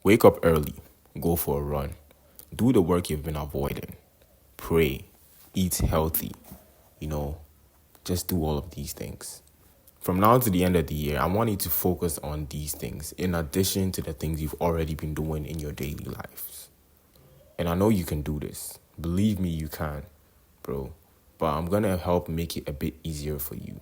Wake up early, go for a run, do the work you've been avoiding, pray, eat healthy, you know, just do all of these things. From now to the end of the year, I want you to focus on these things in addition to the things you've already been doing in your daily lives. And I know you can do this. Believe me, you can, bro. But I'm going to help make it a bit easier for you.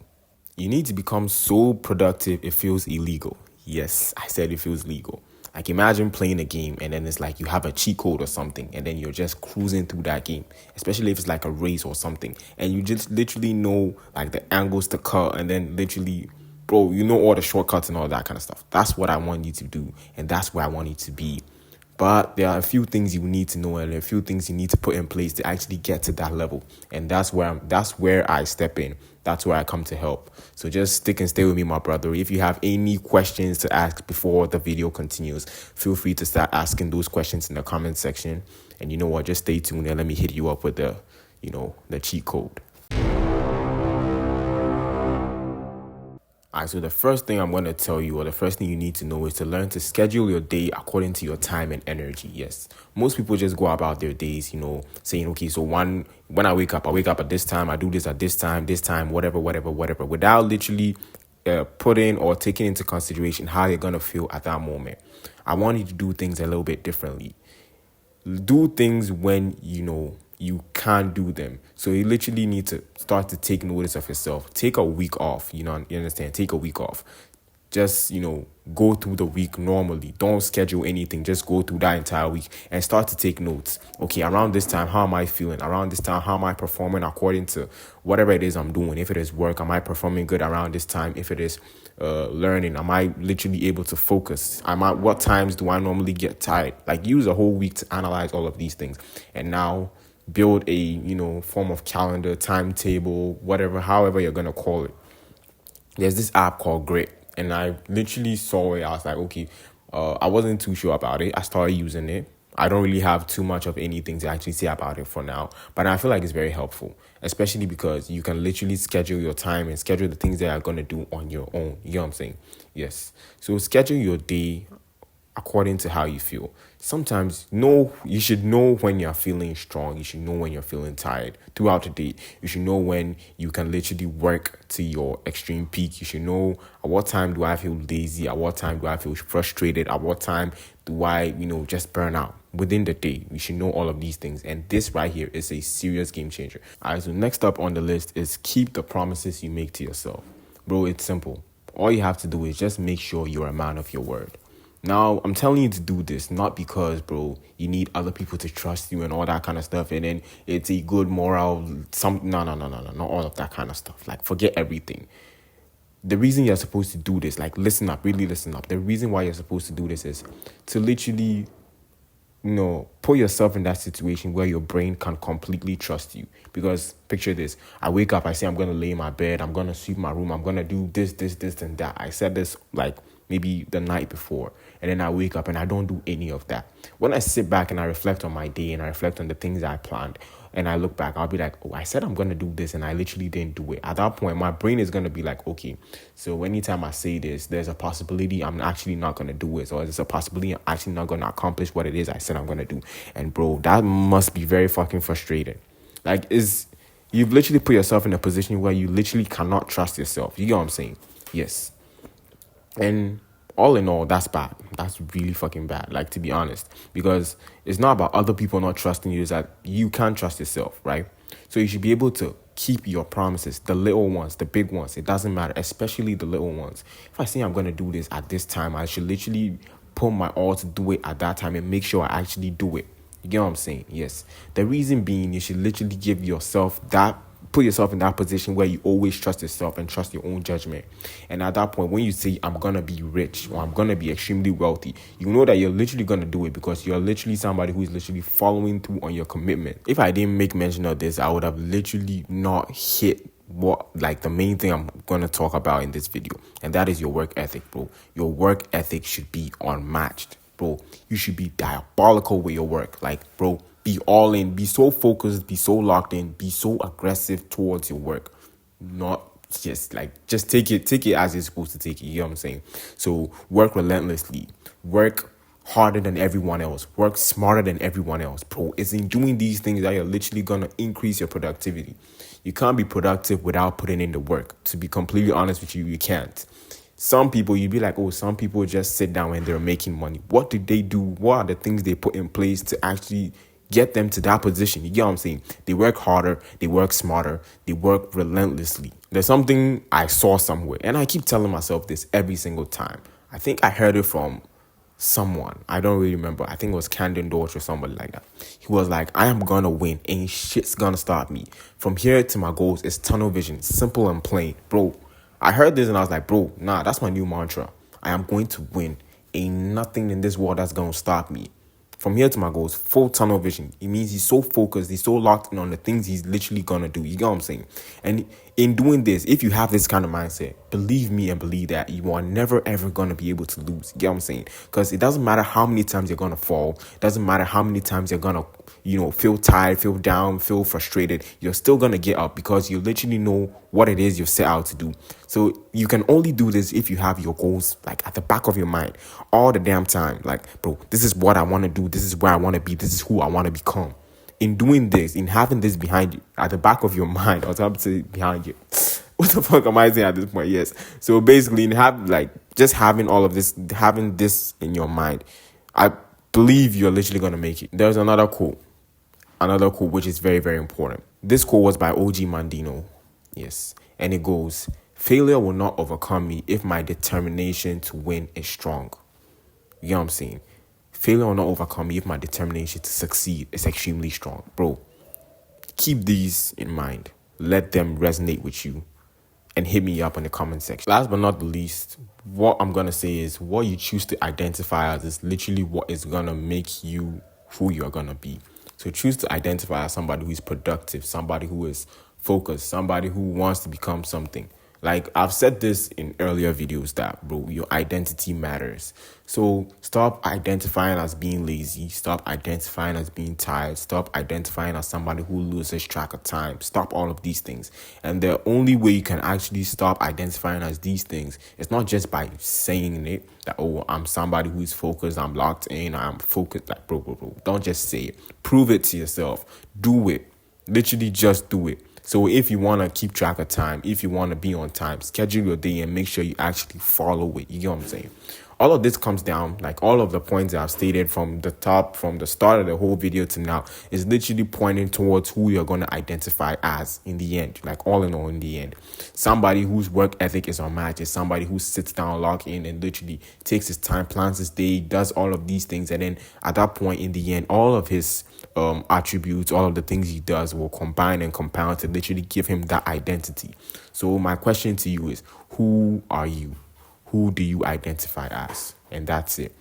You need to become so productive it feels illegal. Yes, I said it feels legal. Like imagine playing a game and then it's like you have a cheat code or something and then you're just cruising through that game, especially if it's like a race or something and you just literally know like the angles to cut and then literally, bro, you know all the shortcuts and all that kind of stuff. That's what I want you to do and that's where I want you to be. But there are a few things you need to know and a few things you need to put in place to actually get to that level. And that's where I step in. That's where I come to help. So just stick and stay with me, my brother. If you have any questions to ask before the video continues, feel free to start asking those questions in the comment section. And you know what? Just stay tuned and let me hit you up with the cheat code. All right, so the first thing I'm going to tell you, or the first thing you need to know, is to learn to schedule your day according to your time and energy. Yes, most people just go about their days, saying, okay, so when I wake up at this time, I do this at this time, whatever, without literally putting or taking into consideration how you're going to feel at that moment. I want you to do things a little bit differently. Do things when you can't do them. So you literally need to start to take notice of yourself. Take a week off, you understand? Take a week off. Just, go through the week normally. Don't schedule anything. Just go through that entire week and start to take notes. Okay, around this time, how am I feeling? Around this time, how am I performing according to whatever it is I'm doing? If it is work, am I performing good around this time? If it is learning, am I literally able to focus? What times do I normally get tired? Like use a whole week to analyze all of these things. And now build a form of calendar, timetable, whatever, however you're gonna call it. There's this app called Grit, and I literally saw it. I was like, okay, I wasn't too sure about it. I started using it. I don't really have too much of anything to actually say about it for now, but I feel like it's very helpful, especially because you can literally schedule your time and schedule the things that you're gonna do on your own. You know what I'm saying? Yes. So schedule your day according to how you feel. Sometimes you should know when you're feeling strong. You should know when you're feeling tired throughout the day. You should know when you can literally work to your extreme peak. You should know at what time do I feel lazy, at what time do I feel frustrated, at what time do I just burn out within the day. You should know all of these things, and this right here is a serious game changer. All right, so next up on the list is keep the promises you make to yourself. Bro, it's simple. All you have to do is just make sure you're a man of your word. Now, I'm telling you to do this not because, bro, you need other people to trust you and all that kind of stuff, and then it's a good moral, no, not all of that kind of stuff. Like, forget everything. The reason you're supposed to do this, like, listen up, really listen up. The reason why you're supposed to do this is to literally, put yourself in that situation where your brain can completely trust you. Because picture this, I wake up, I say I'm going to lay in my bed, I'm going to sweep my room, I'm going to do this, and that. I said this like maybe the night before, and then I wake up and I don't do any of that. When I sit back and I reflect on my day and I reflect on the things I planned and I look back, I'll be like, oh, I said I'm going to do this and I literally didn't do it. At that point, my brain is going to be like, okay, so anytime I say this, there's a possibility I'm actually not going to do it, or there's a possibility I'm actually not going to accomplish what it is I said I'm going to do. And bro, that must be very fucking frustrating. Like, you've literally put yourself in a position where you literally cannot trust yourself. You get what I'm saying? Yes. And all in all, that's bad. That's really fucking bad, like, to be honest. Because it's not about other people not trusting you. It's that you can't trust yourself, right? So you should be able to keep your promises, the little ones, the big ones. It doesn't matter, especially the little ones. If I say I'm going to do this at this time, I should literally put my all to do it at that time and make sure I actually do it. You get what I'm saying? Yes. The reason being, you should literally put yourself in that position where you always trust yourself and trust your own judgment. And at that point, when you say, I'm going to be rich or I'm going to be extremely wealthy, you know that you're literally going to do it because you're literally somebody who is literally following through on your commitment. If I didn't make mention of this, I would have literally not hit the main thing I'm going to talk about in this video. And that is your work ethic, bro. Your work ethic should be unmatched, bro. You should be diabolical with your work. Like, bro, be all in, be so focused, be so locked in, be so aggressive towards your work. Not just take it as it's supposed to take it. You know what I'm saying? So work relentlessly, work harder than everyone else, work smarter than everyone else, bro. It's in doing these things that you're literally gonna increase your productivity. You can't be productive without putting in the work. To be completely honest with you, you can't. Some people, you'd be like, oh, some people just sit down when they're making money. What did they do? What are the things they put in place to actually get them to that position? You get what I'm saying? They work harder, they work smarter, they work relentlessly. There's something I saw somewhere, and I keep telling myself this every single time. I think I heard it from someone. I don't really remember. I think it was Camden Dorch or somebody like that. He was like, I am gonna win. Ain't shit's gonna stop me. From here to my goals is tunnel vision. Simple and plain. Bro, I heard this and I was like, bro, nah, that's my new mantra. I am going to win. Ain't nothing in this world that's gonna stop me. From here to my goals, full tunnel vision. It means he's so focused, he's so locked in on the things he's literally gonna do. You get what I'm saying? And in doing this, if you have this kind of mindset, believe me and believe that you are never ever gonna be able to lose. You get what I'm saying? Because it doesn't matter how many times you're gonna fall, it doesn't matter how many times you're gonna, feel tired, feel down, feel frustrated, you're still gonna get up because you literally know what it is you've set out to do. So you can only do this if you have your goals like at the back of your mind all the damn time. Like, bro, this is what I want to do. This is where I want to be. This is who I want to become. In doing this, in having this behind you, at the back of your mind, or to say behind you. What the fuck am I saying at this point? Yes. So basically, just having all of this, having this in your mind, I believe you're literally gonna make it. There's another quote which is very, very important. This quote was by OG Mandino. Yes. And it goes, failure will not overcome me if my determination to win is strong. You know what I'm saying? Failure will not overcome me if my determination to succeed is extremely strong. Bro, keep these in mind. Let them resonate with you. And hit me up in the comment section. Last but not the least, what I'm going to say is what you choose to identify as is literally what is going to make you who you're going to be. So choose to identify as somebody who is productive, somebody who is focused, somebody who wants to become something. Like I've said this in earlier videos that, bro, your identity matters. So stop identifying as being lazy. Stop identifying as being tired. Stop identifying as somebody who loses track of time. Stop all of these things. And the only way you can actually stop identifying as these things is not just by saying it, that, oh, I'm somebody who's focused, I'm locked in, I'm focused. Like, bro. Don't just say it. Prove it to yourself. Do it. Literally just do it. So if you want to keep track of time, if you want to be on time, schedule your day and make sure you actually follow it. You get what I'm saying? All of this comes down, like all of the points that I've stated from the start of the whole video to now, is literally pointing towards who you're going to identify as in the end. Like all in all, in the end, somebody whose work ethic is unmatched is somebody who sits down, lock in, and literally takes his time, plans his day, does all of these things. And then at that point in the end, all of his attributes, all of the things he does will combine and compound to literally give him that identity. So my question to you is, who are you? Who do you identify as? And that's it.